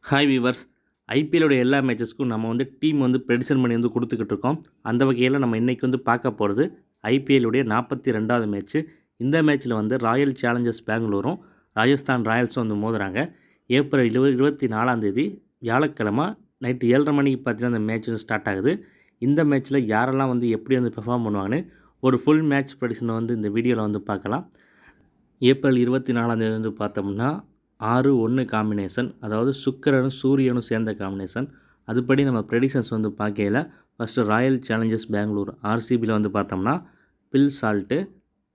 Hi viewers. ஐபிஎல்லோட எல்லா மேட்சஸ்க்கும் நம்ம team prediction பண்ணி கொடுத்துக்கிட்டு இருக்கோம். அந்த வகையில் நம்ம இன்றைக்கி பார்க்க போகிறது ஐபிஎல்லுடைய 42வது மேட்ச்சு. இந்த மேட்ச்சில் ராயல் சேலஞ்சர்ஸ் பெங்களூரும் ராஜஸ்தான் ராயல்ஸும் மோதுறாங்க. ஏப்ரல் 24 வியாழக்கிழமை நைட்டு 7:30 மணிக்கு பார்த்தீங்கன்னா அந்த மேட்ச் ஸ்டார்ட் ஆகுது. இந்த மேட்ச்சில் யாரெல்லாம் எப்படி பெர்ஃபார்ம் பண்ணுவாங்கன்னு ஒரு ஃபுல் மேட்ச் ப்ரெடிக்ஷனை இந்த வீடியோவில் பார்க்கலாம். ஏப்ரல் 24 பார்த்தோம்னா 6-1 காம்பினேஷன், அதாவது சுக்கிரனும் சூரியனும் சேர்ந்த காம்பினேஷன். அதுபடி நம்ம ப்ரெடிக்ஷன்ஸ் பார்க்கையில் ஃபஸ்ட்டு ராயல் சேலஞ்சர்ஸ் பெங்களூர் ஆர்சிபியில் பார்த்தோம்னா பில் சால்ட்டு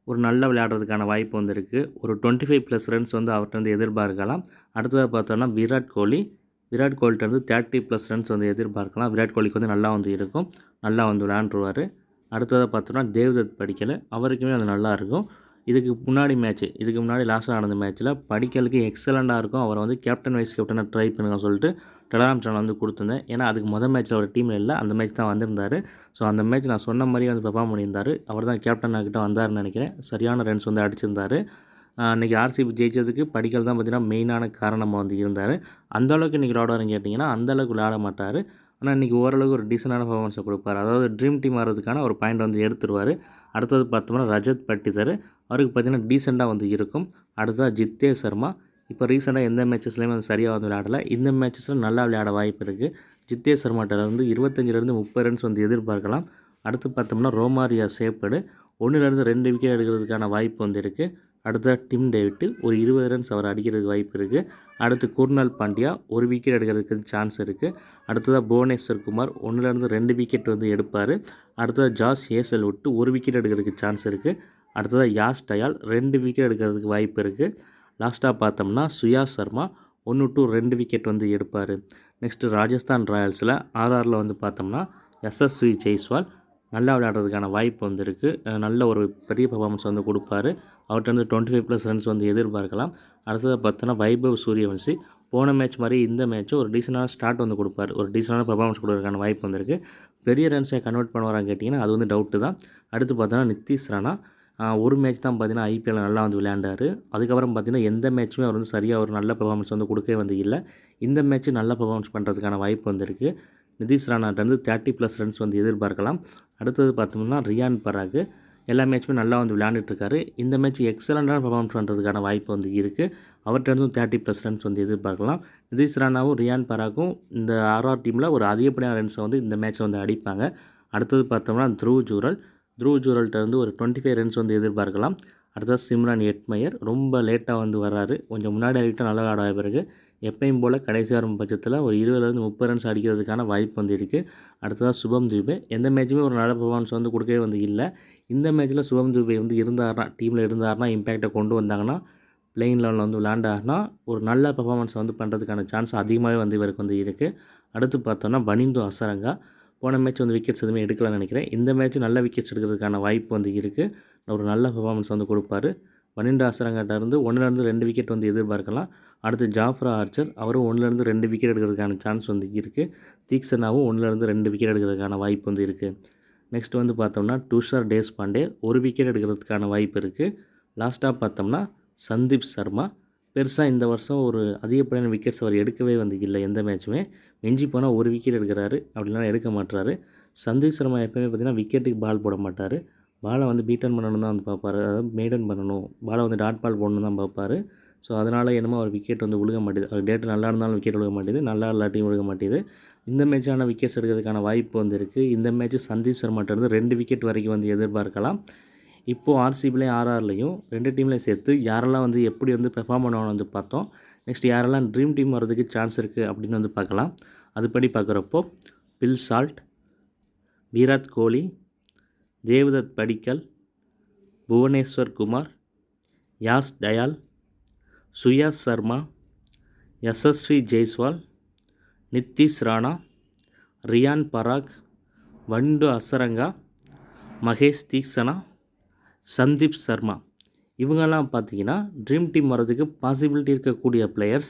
ஒரு நல்ல விளையாடுறதுக்கான வாய்ப்பு இருக்குது. ஒரு 25+ ரன்ஸ் அவர்கிட்ட எதிர்பார்க்கலாம். அடுத்ததாக பார்த்தோம்னா விராட் கோலிகிட்ட 30+ ரன்ஸ் எதிர்பார்க்கலாம். விராட் கோலிக்கு நல்லா இருக்கும், நல்லா விளையாண்டுருவார். அடுத்ததாக பார்த்தோம்னா தேவ்தத் படிக்கல், அவருக்குமே அது நல்லா இருக்கும். இதுக்கு முன்னாடி லாஸ்ட்டாக நடந்த மேட்ச்சில் படிக்கலுக்கு எக்ஸலண்ட்டாக இருக்கும். அவரை கேப்டன் வைஸ் கேப்டனாக ட்ரை பண்ணுங்க சொல்லிட்டு டெலகிராம் சேனல் கொடுத்துருந்தேன். ஏன்னா அதுக்கு மேட்ச்சில் ஒரு டீமில் இல்லை, அந்த மேட்ச் தான் வந்திருந்தார். ஸோ அந்த மேட்ச் நான் சொன்ன மாதிரியே பெர்ஃபார்ம் பண்ணியிருந்தார். அவர் தான் கேப்டனாகிட்ட வந்தார்னு நினைக்கிறேன். சரியான ரன்ஸ் அடிச்சிருந்தார். இன்றைக்கி ஆர்சிபி ஜெயிச்சதுக்கு படிக்கல் தான் பார்த்திங்கன்னா மெயினான காரணமாக இருந்தார். அந்தளவுக்கு இன்றைக்கி விளையாடுவாருன்னு கேட்டிங்கன்னா அந்தளவுக்கு விளையாட மாட்டார். ஆனால் இன்றைக்கி ஓரளவுக்கு ஒரு டீசெண்டான பர்ஃபார்மன்ஸை கொடுப்பார். அதாவது ட்ரீம் டீம் வர்றதுக்கான ஒரு பாயிண்ட் எடுத்துருவார். அடுத்தது பார்த்தோம்னா ரஜத் பட்டிதர், அவருக்கு பார்த்திங்கன்னா டீசெண்டாக இருக்கும். அடுத்ததாக ஜித்தேஷ் சர்மா, இப்போ ரீசெண்டாக எந்த மேட்சஸ்லேயுமே சரியாக விளையாடலை. இந்த மேட்சஸில் நல்லா விளையாட வாய்ப்பு இருக்குது. ஜித்தேஷ் சர்மாட்டிலேருந்து 25-30 ரன்ஸ் எதிர்பார்க்கலாம். அடுத்து பார்த்தோம்னா ரோமாரியா சேப்படு 1-2 விக்கெட் எடுக்கிறதுக்கான வாய்ப்பு இருக்குது. அடுத்த டிம் டேவிட் ஒரு 20 ரன்ஸ் அவர் அடிக்கிறதுக்கு வாய்ப்பு இருக்குது. அடுத்து குர்னால் பாண்டியா ஒரு விக்கெட் எடுக்கிறதுக்கு சான்ஸ் இருக்குது. அடுத்ததாக புவனேஸ்வர் குமார் 1-2 விக்கெட் எடுப்பார். அடுத்ததாக ஜாஸ் ஹேசல்வுட் ஒரு விக்கெட் எடுக்கிறதுக்கு சான்ஸ் இருக்குது. அடுத்ததாக யாஷ் டயால் 2 விக்கெட் எடுக்கிறதுக்கு வாய்ப்பு இருக்குது. லாஸ்ட்டாக பார்த்தோம்னா சுயாஷ் சர்மா 1-2 விக்கெட் எடுப்பார். நெக்ஸ்ட்டு ராஜஸ்தான் ராயல்ஸில் ஆர்ஆரில் பார்த்தோம்னா எஸ்எஸ்வி ஜெய்ஸ்வால் நல்லா விளையாடுறதுக்கான வாய்ப்பு இருக்குது. நல்ல ஒரு பெரிய பர்ஃபார்மன்ஸ் கொடுப்பார். அவர்கிட்ட 25+ ரன்ஸ் எதிர்பார்க்கலாம். அடுத்ததாக பார்த்தோன்னா வைபவ் சூரியவன்சி போன மேட்ச் மாதிரி இந்த மேட்ச்சும் ஒரு டீசெண்டான ஸ்டார்ட் கொடுப்பார். ஒரு டீசெண்டான பர்ஃபார்மன்ஸ் கொடுக்கறதுக்கான வாய்ப்பு இருக்குது. பெரிய ரன்ஸை கன்வெர்ட் பண்ணுவாரான்னு கேட்டிங்கன்னா அது டவுட்டு தான். அடுத்து பார்த்தோன்னா நித்திஷ் ராணா ஒரு மேட்ச் தான் பார்த்தீங்கன்னா ஐபிஎல் நல்லா விளையாண்டார். அதுக்கப்புறம் பார்த்தீங்கன்னா எந்த மேட்ச்சுமே அவர் சரியாக ஒரு நல்ல பர்ஃபார்மன்ஸ் கொடுக்கவே இல்லை. இந்த மேட்ச்சு நல்ல பர்ஃபார்மன்ஸ் பண்ணுறதுக்கான வாய்ப்பு இருக்குது. நிதிஷ் ராணாட்டேருந்து 30+ ரன்ஸ் எதிர்பார்க்கலாம். அடுத்தது பார்த்தோம்னா ரியான் பராக் எல்லா மேட்ச்சுமே நல்லா விளையாண்டுட்டுருக்காரு. இந்த மேட்ச் எக்ஸலண்ட்டான பர்ஃபார்மன்ஸ் பண்ணுறதுக்கான வாய்ப்பு இருக்குது. அவர்கிட்ட 30+ ரன்ஸ் எதிர்பார்க்கலாம். நிதிஷ் ராணாவும் ரியான் பராக்கும் இந்த ஆர்ஆர் டீமில் ஒரு அதிகப்படியான ரன்ஸை இந்த மேட்ச்சை அடிப்பாங்க. அடுத்தது பார்த்தோம்னா த்ருவ் ஜூரல்கிட்ட ஒரு 25 ரன்ஸ் எதிர்பார்க்கலாம். அடுத்தது சிம்ரான் ஹெட்மயர் ரொம்ப லேட்டாக வர்றாரு. கொஞ்சம் முன்னாடி ஆகிட்டு நல்லா விளையாட பிறகு எப்பயும் போல் கடைசி வரும் பட்சத்தில் ஒரு 20-30 ரன்ஸ் அடிக்கிறதுக்கான வாய்ப்பு இருக்குது. அடுத்ததாக சுபம் துபே எந்த மேட்சுமே ஒரு நல்ல பர்ஃபார்மன்ஸ் கொடுக்கவே இல்லை. இந்த மேட்ச்சில் சுபம் துபே இருந்தார்னா டீமில் இருந்தார்னா இம்பேக்டை கொண்டு வந்தாங்கன்னா பிளேயிங் லெவலில் விளையாண்டார்னா ஒரு நல்ல பர்ஃபார்மன்ஸ் பண்ணுறதுக்கான சான்ஸ் அதிகமாகவே இவருக்கு இருக்குது. அடுத்து பார்த்தோன்னா பனிந்து அசரங்கா போன மேட்ச் விக்கெட்ஸ் எதுவுமே எடுக்கலாம்னு நினைக்கிறேன். இந்த மேட்ச் நல்ல விக்கெட்ஸ் எடுக்கிறதுக்கான வாய்ப்பு இருக்குது. ஒரு நல்ல பர்ஃபார்மன்ஸ் கொடுப்பார். பனிண்டு அசரங்காட்டிருந்து 1-2 விக்கெட் எதிர்பார்க்கலாம். அடுத்து ஜாஃப்ரா ஆர்ச்சர் அவரும் 1-2 விக்கெட் எடுக்கிறதுக்கான சான்ஸ் இருக்குது. தீக்ஷனாவும் 1-2 விக்கெட் எடுக்கிறதுக்கான வாய்ப்பு இருக்குது. நெக்ஸ்ட் பார்த்தோம்னா துஷார் தேஷ்பாண்டே ஒரு விக்கெட் எடுக்கிறதுக்கான வாய்ப்பு இருக்குது. லாஸ்ட்டாக பார்த்தோம்னா சந்தீப் சர்மா பெருசாக இந்த வருஷம் ஒரு அதிகப்படியான விக்கெட்ஸ் அவர் எடுக்கவே இல்லை. எந்த மேட்சுமே மிஞ்சி போனால் ஒரு விக்கெட் எடுக்கிறாரு, அப்படிலாம் எடுக்க மாட்டுறாரு. சந்தீப் சர்மா எப்போயுமே பார்த்திங்கன்னா விக்கெட்டுக்கு பால் போட மாட்டார். பாலை பீட்டன் பண்ணணும் தான் பார்ப்பார். அதாவது மெய்டன் பண்ணணும், பாலை டாட் பால் போடணும் தான் பார்ப்பார். ஸோ அதனால் என்னமோ அவர் விக்கெட் விழுக மாட்டேது. அவர் டேட்டு நல்லா இருந்தாலும் விக்கெட் விழுக மாட்டேது, நல்லா இல்லாட்டியும் விழுக மாட்டேது. இந்த மேட்சான விக்கெட்ஸ் எடுக்கிறதுக்கான வாய்ப்பு இருக்குது. இந்த மேட்ச் சந்தீப் சர்மாட்டிருந்து 2 விக்கெட் வரைக்கும் எதிர்பார்க்கலாம். இப்போது ஆர்சிபிலையும் ஆர்ஆர்லையும் 2 டீம்லையும் சேர்த்து யாரெல்லாம் எப்படி பெர்ஃபார்ம் பண்ணுவாங்க பார்த்தோம். நெக்ஸ்ட் யாரெல்லாம் ட்ரீம் டீம் வர்றதுக்கு சான்ஸ் இருக்குது அப்படின்னு பார்க்கலாம். அதுபடி பார்க்குறப்போ பில் சால்ட், விராட் கோலி, தேவ்தத் படிக்கல், புவனேஸ்வர் குமார், யாஷ் டயால், சுயாஷ் சர்மா, எஸ்எஸ்வி ஜெய்ஸ்வால், நித்திஷ் ராணா, ரியான் பராக், வண்டு அசரங்கா, மகேஷ் தீக்ஷனா, சந்தீப் சர்மா இவங்கெல்லாம் பார்த்தீங்கன்னா ட்ரீம் டீம் வர்றதுக்கு பாசிபிலிட்டி இருக்கக்கூடிய பிளேயர்ஸ்.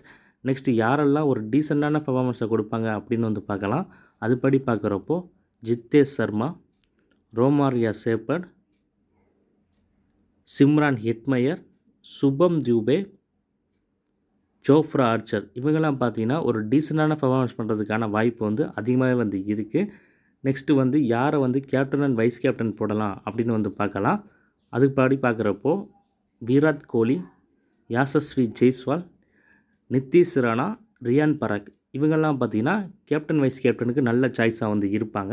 நெக்ஸ்ட்டு யாரெல்லாம் ஒரு டீசெண்டான பர்ஃபார்மன்ஸை கொடுப்பாங்க அப்படின்னு பார்க்கலாம். அதுபடி பார்க்குறப்போ ஜித்தேஷ் சர்மா, ரோமாரியா சேப்பட், சிம்ரான் ஹெட்மயர், சுபம் துபே, ஜோஃப்ரா ஆர்ச்சர் இவங்கெல்லாம் பார்த்தீங்கன்னா ஒரு டீசெண்டான பெர்ஃபார்மன்ஸ் பண்ணுறதுக்கான வாய்ப்பு வந்து அதிகமாகவே வந்து இருக்குது. நெக்ஸ்ட்டு வந்து யாரை வந்து கேப்டன் அண்ட் வைஸ் கேப்டன் போடலாம் அப்படின்னு வந்து பார்க்கலாம். அதுக்கு படி பார்க்குறப்போ விராட் கோலி, யாசஸ்வி ஜெய்ஸ்வால், நித்தீஷ் ராணா, ரியான் பராக் இவங்கெல்லாம் பார்த்தீங்கன்னா கேப்டன் வைஸ் கேப்டனுக்கு நல்ல சாய்ஸாக வந்து இருப்பாங்க.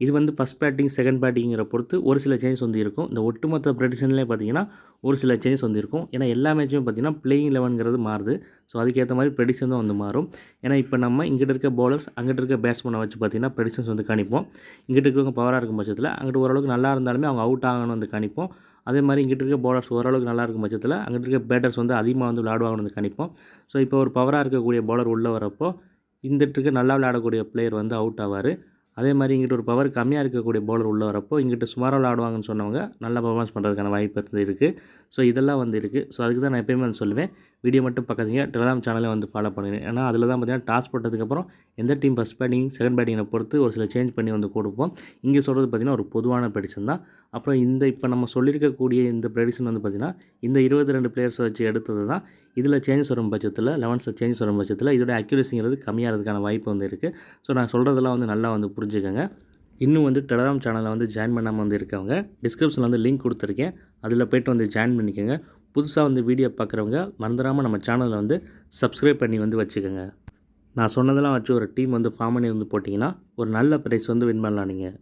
இது வந்து ஃபஸ்ட் பேட்டிங் செகண்ட் பேட்டிங்கிற பொறுத்து ஒரு சில சேஞ்சஸ் வந்து இருக்கும். இந்த ஒட்டுமொத்த ப்ரெடிஷன்லேயே பார்த்தீங்கன்னா ஒரு சில சேஞ்சஸ் வந்து இருக்கும். ஏன்னா எல்லா மேட்சுமே பார்த்தீங்கன்னா பிளேயிங் 11ங்கிறது மாறுது. ஸோ அதுக்கேற்ற மாதிரி ப்ரெடிஷன் தான் வந்து மாறும். ஏன்னா இப்போ நம்ம இங்கிட்ட இருக்க பவுலர்ஸ் அங்கிட்ட இருக்க பேட்ஸ்மேனை வச்சு பார்த்தீங்கன்னா ப்ரெடிஷன்ஸ் வந்து கணிப்போம். இங்கிட்ட இருக்கிறவங்க பவராக இருக்கும் பட்சத்தில் அங்கிட்டு ஓரளவுக்கு நல்லா இருந்தாலுமே அவங்க அவுட் ஆகணும்னு வந்து கணிப்போம். அதே மாதிரி இங்கிட்ட இருக்க பவுலர்ஸ் ஓரளவுக்கு நல்லா இருக்கும் பட்சத்தில் அங்கிட்ட இருக்க பேட்டர்ஸ் வந்து அதிகமாக வந்து விளையாடுவாங்கன்னு வந்து கணிப்போம். ஸோ இப்போ ஒரு பவராக இருக்கக்கூடிய பவுலர் உள்ளே வரப்போ இங்கிட்டு நல்லா விளையாடக்கூடிய பிளேயர் வந்து அவுட் ஆவார். அதே மாதிரி இங்கிட்ட ஒரு பவர் கம்மியாக இருக்கக்கூடிய பவுலர் உள்ளே வரப்போ இங்கிட்ட சுமாராக விளையாடுவாங்கன்னு சொன்னவங்க நல்ல பர்ஃபார்மன்ஸ் பண்ணுறதுக்கான வாய்ப்பு வந்து இருக்குது. ஸோ இதெல்லாம் வந்து இருக்குது. ஸோ அதுக்கு தான் நான் எப்பயுமே வந்து சொல்லுவேன், வீடியோ மட்டும் பார்க்காதீங்க, டெலிகிராம் சேனலை வந்து ஃபாலோ பண்ணுங்க. ஏன்னா அதில் தான் பார்த்தீங்கன்னா டாஸ் போட்டதுக்கப்புறம் எந்த டீம் ஃபஸ்ட் பேட்டிங் செகண்ட் பேட்டிங்கை பொறுத்து ஒரு சில சேஞ்ச் பண்ணி வந்து கொடுப்போம். இங்கே சொல்கிறது பார்த்திங்கன்னா ஒரு பொதுவான ப்ரெடிக்ஷன் தான். அப்புறம் இப்போ நம்ம சொல்லியிருக்கக்கூடிய இந்த ப்ரெடிக்ஷன் வந்து பார்த்திங்கன்னா இந்த 22 பிளேயர்ஸை வச்சு எடுத்தது தான். இதில் சேஞ்சஸ் வரும் பட்சத்தில் 11 சேஞ்சஸ் வரும் பட்சத்தில் இதோட அக்யூரேசிங்கிறது கம்மியாகிறதுக்கான வாய்ப்பு வந்து இருக்குது. ஸோ நான் சொல்கிறதெல்லாம் வந்து நல்லா வந்து புரிஞ்சுக்கங்க. இன்னும் வந்து டெலிகிராம் சேனலில் வந்து ஜாயின் பண்ணாமல் வந்து இருக்கவங்க டிஸ்கிரிப்ஷனில் வந்து லிங்க் கொடுத்துருக்கேன், அதில் போய்ட்டு வந்து ஜாயின் பண்ணிக்கோங்க. புதுசாக வந்து வீடியோ பார்க்குறவங்க மறந்துடாமல் நம்ம சேனலை வந்து சப்ஸ்கிரைப் பண்ணி வந்து வச்சுக்கோங்க. நான் சொன்னதெல்லாம் வச்சு ஒரு டீம் வந்து ஃபார்ம் பண்ணி வந்து போட்டிங்கன்னா ஒரு நல்ல ப்ரைஸ் வந்து வின் பண்ணலாம் நீங்கள்.